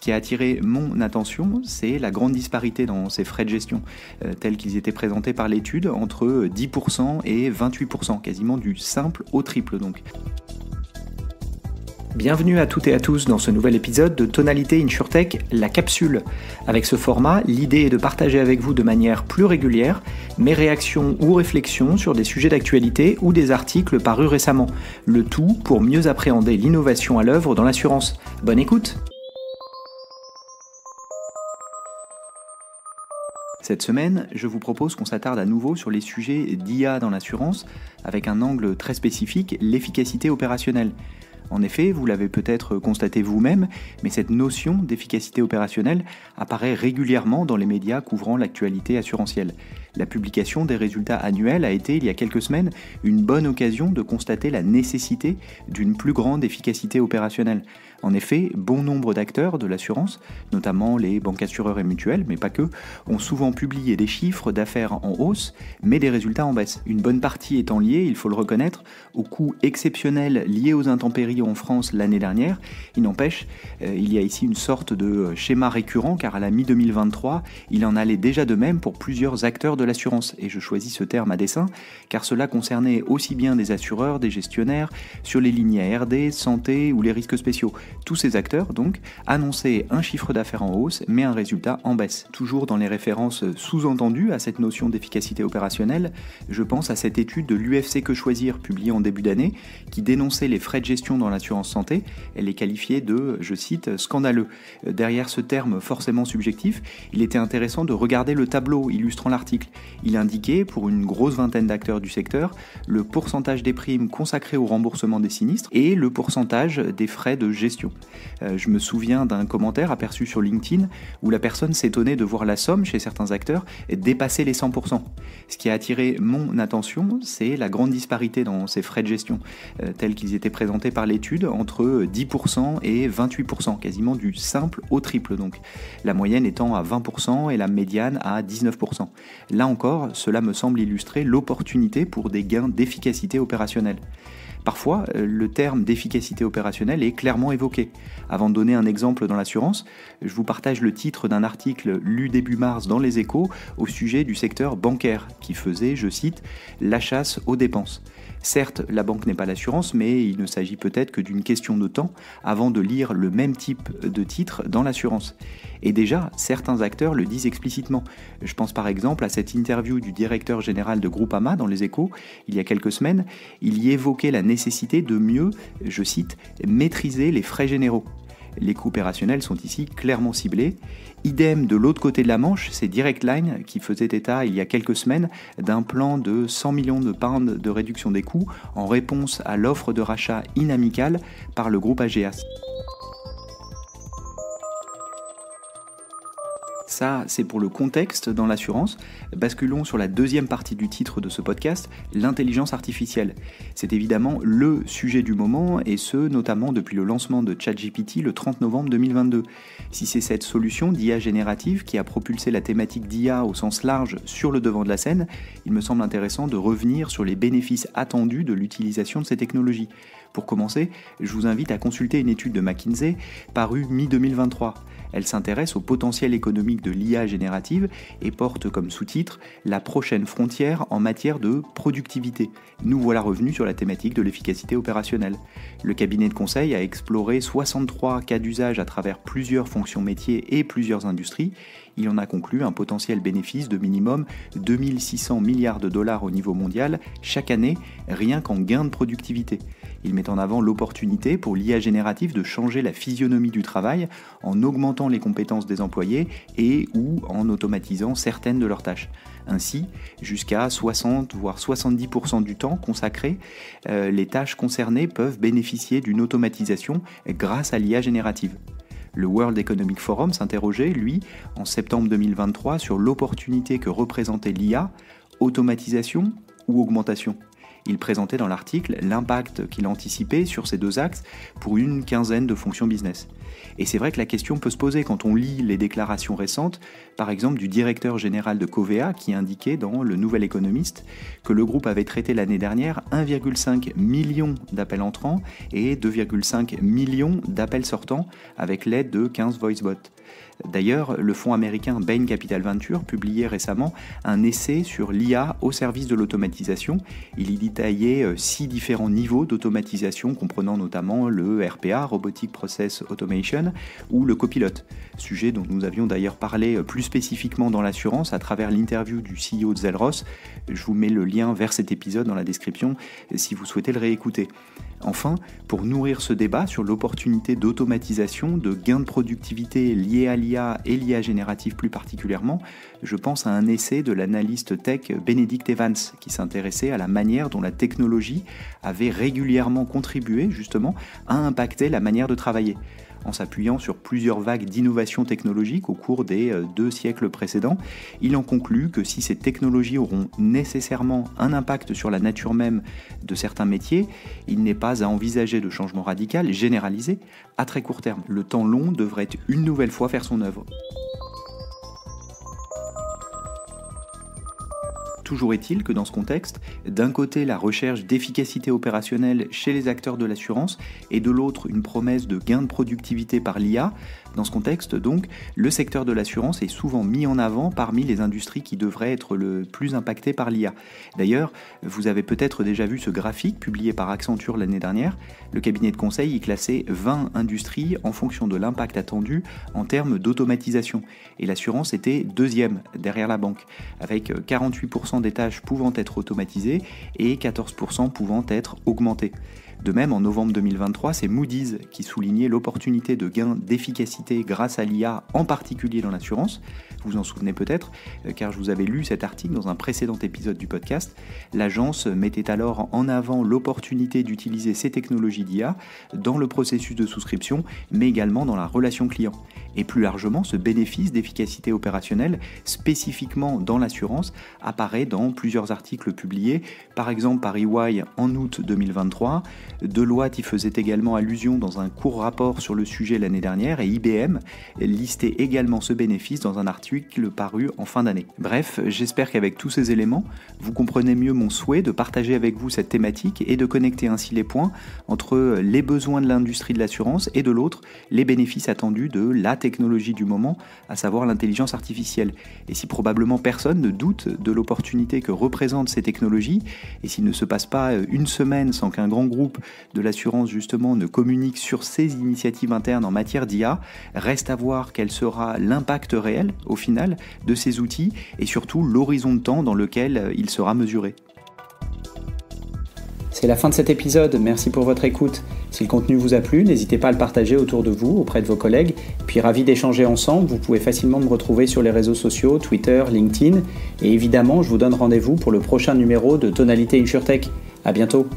qui a attiré mon attention, c'est la grande disparité dans ces frais de gestion, tels qu'ils étaient présentés par l'étude, entre 10% et 28%, quasiment du simple au triple donc. Bienvenue à toutes et à tous dans ce nouvel épisode de Tonalité InsurTech, la capsule. Avec ce format, l'idée est de partager avec vous de manière plus régulière mes réactions ou réflexions sur des sujets d'actualité ou des articles parus récemment. Le tout pour mieux appréhender l'innovation à l'œuvre dans l'assurance. Bonne écoute! Cette semaine, je vous propose qu'on s'attarde à nouveau sur les sujets d'IA dans l'assurance, avec un angle très spécifique, l'efficacité opérationnelle. En effet, vous l'avez peut-être constaté vous-même, mais cette notion d'efficacité opérationnelle apparaît régulièrement dans les médias couvrant l'actualité assurantielle. La publication des résultats annuels a été, il y a quelques semaines, une bonne occasion de constater la nécessité d'une plus grande efficacité opérationnelle. En effet, bon nombre d'acteurs de l'assurance, notamment les banques assureurs et mutuelles, mais pas que, ont souvent publié des chiffres d'affaires en hausse, mais des résultats en baisse. Une bonne partie étant liée, il faut le reconnaître, aux coûts exceptionnels liés aux intempéries en France l'année dernière. Il n'empêche, il y a ici une sorte de schéma récurrent, car à la mi-2023, il en allait déjà de même pour plusieurs acteurs de l'assurance. Et je choisis ce terme à dessein, car cela concernait aussi bien des assureurs, des gestionnaires, sur les lignes ARD, santé ou les risques spéciaux. Tous ces acteurs, donc, annonçaient un chiffre d'affaires en hausse, mais un résultat en baisse. Toujours dans les références sous-entendues à cette notion d'efficacité opérationnelle, je pense à cette étude de l'UFC Que Choisir, publiée en début d'année, qui dénonçait les frais de gestion dans l'assurance santé. Elle les qualifiait de, je cite, scandaleux. Derrière ce terme forcément subjectif, il était intéressant de regarder le tableau illustrant l'article. Il indiquait, pour une grosse vingtaine d'acteurs du secteur, le pourcentage des primes consacrées au remboursement des sinistres et le pourcentage des frais de gestion. Je me souviens d'un commentaire aperçu sur LinkedIn où la personne s'étonnait de voir la somme chez certains acteurs dépasser les 100%. Ce qui a attiré mon attention, c'est la grande disparité dans ces frais de gestion, tels qu'ils étaient présentés par l'étude, entre 10% et 28%, quasiment du simple au triple donc. La moyenne étant à 20% et la médiane à 19%. Là encore, cela me semble illustrer l'opportunité pour des gains d'efficacité opérationnelle. Parfois, le terme d'efficacité opérationnelle est clairement évoqué. Avant de donner un exemple dans l'assurance, je vous partage le titre d'un article lu début mars dans Les Échos au sujet du secteur bancaire, qui faisait, je cite, « la chasse aux dépenses ». Certes, la banque n'est pas l'assurance, mais il ne s'agit peut-être que d'une question de temps avant de lire le même type de titre dans l'assurance. Et déjà, certains acteurs le disent explicitement. Je pense par exemple à cette interview du directeur général de Groupama dans Les Échos, il y a quelques semaines. Il y évoquait la nécessité de mieux, je cite, « maîtriser les frais généraux ». Les coûts opérationnels sont ici clairement ciblés. Idem de l'autre côté de la Manche, c'est Direct Line qui faisait état il y a quelques semaines d'un plan de 100 millions de pounds de réduction des coûts en réponse à l'offre de rachat inamicale par le groupe Ageas. Ça, c'est pour le contexte dans l'assurance. Basculons sur la deuxième partie du titre de ce podcast, l'intelligence artificielle. C'est évidemment le sujet du moment, et ce, notamment depuis le lancement de ChatGPT le 30 novembre 2022. Si c'est cette solution d'IA générative qui a propulsé la thématique d'IA au sens large sur le devant de la scène, il me semble intéressant de revenir sur les bénéfices attendus de l'utilisation de ces technologies. Pour commencer, je vous invite à consulter une étude de McKinsey parue mi-2023. Elle s'intéresse au potentiel économique de l'IA générative et porte comme sous-titre « La prochaine frontière en matière de productivité ». Nous voilà revenus sur la thématique de l'efficacité opérationnelle. Le cabinet de conseil a exploré 63 cas d'usage à travers plusieurs fonctions métiers et plusieurs industries. Il en a conclu un potentiel bénéfice de minimum 2600 milliards de dollars au niveau mondial chaque année, rien qu'en gain de productivité. Il met en avant l'opportunité pour l'IA générative de changer la physionomie du travail en augmentant les compétences des employés et ou en automatisant certaines de leurs tâches. Ainsi, jusqu'à 60 voire 70% du temps consacré, les tâches concernées peuvent bénéficier d'une automatisation grâce à l'IA générative. Le World Economic Forum s'interrogeait, lui, en septembre 2023 sur l'opportunité que représentait l'IA, automatisation ou augmentation. Il présentait dans l'article l'impact qu'il anticipait sur ces deux axes pour une quinzaine de fonctions business. Et c'est vrai que la question peut se poser quand on lit les déclarations récentes, par exemple du directeur général de Covéa qui indiquait dans Le Nouvel Économiste que le groupe avait traité l'année dernière 1,5 million d'appels entrants et 2,5 millions d'appels sortants avec l'aide de 15 voicebots. D'ailleurs, le fonds américain Bain Capital Venture publiait récemment un essai sur l'IA au service de l'automatisation. Il y détaillait 6 différents niveaux d'automatisation comprenant notamment le RPA, Robotic Process Automation, ou le copilote, sujet dont nous avions d'ailleurs parlé plus spécifiquement dans l'assurance à travers l'interview du CEO de Zelros. Je vous mets le lien vers cet épisode dans la description si vous souhaitez le réécouter. Enfin, pour nourrir ce débat sur l'opportunité d'automatisation, de gains de productivité liés à l'IA et l'IA générative plus particulièrement, je pense à un essai de l'analyste tech Benedict Evans qui s'intéressait à la manière dont la technologie avait régulièrement contribué justement à impacter la manière de travailler. En s'appuyant sur plusieurs vagues d'innovation technologique au cours des 2 siècles précédents, il en conclut que si ces technologies auront nécessairement un impact sur la nature même de certains métiers, il n'est pas à envisager de changement radical généralisé à très court terme. Le temps long devrait une nouvelle fois faire son œuvre. Toujours est-il que dans ce contexte, d'un côté la recherche d'efficacité opérationnelle chez les acteurs de l'assurance et de l'autre une promesse de gain de productivité par l'IA, dans ce contexte donc, le secteur de l'assurance est souvent mis en avant parmi les industries qui devraient être le plus impactées par l'IA. D'ailleurs, vous avez peut-être déjà vu ce graphique publié par Accenture l'année dernière. Le cabinet de conseil y classait 20 industries en fonction de l'impact attendu en termes d'automatisation. Et l'assurance était deuxième derrière la banque, avec 48% des tâches pouvant être automatisées et 14% pouvant être augmentées. De même, en novembre 2023, c'est Moody's qui soulignait l'opportunité de gain d'efficacité grâce à l'IA, en particulier dans l'assurance. Vous vous en souvenez peut-être, car je vous avais lu cet article dans un précédent épisode du podcast. L'agence mettait alors en avant l'opportunité d'utiliser ces technologies d'IA dans le processus de souscription, mais également dans la relation client. Et plus largement, ce bénéfice d'efficacité opérationnelle, spécifiquement dans l'assurance, apparaît dans plusieurs articles publiés, par exemple par EY en août 2023, Deloitte y faisait également allusion dans un court rapport sur le sujet l'année dernière et IBM listait également ce bénéfice dans un article paru en fin d'année. Bref, j'espère qu'avec tous ces éléments, vous comprenez mieux mon souhait de partager avec vous cette thématique et de connecter ainsi les points entre les besoins de l'industrie de l'assurance et de l'autre, les bénéfices attendus de la technologie du moment, à savoir l'intelligence artificielle. Et si probablement personne ne doute de l'opportunité que représentent ces technologies, et s'il ne se passe pas une semaine sans qu'un grand groupe de l'assurance justement ne communique sur ses initiatives internes en matière d'IA, reste à voir quel sera l'impact réel au final de ces outils et surtout l'horizon de temps dans lequel il sera mesuré. C'est la fin de cet épisode, merci pour votre écoute. Si le contenu vous a plu, n'hésitez pas à le partager autour de vous, auprès de vos collègues. Puis ravi d'échanger ensemble, vous pouvez facilement me retrouver sur les réseaux sociaux, Twitter, LinkedIn. Et évidemment, je vous donne rendez-vous pour le prochain numéro de Tonalité InsurTech. À bientôt.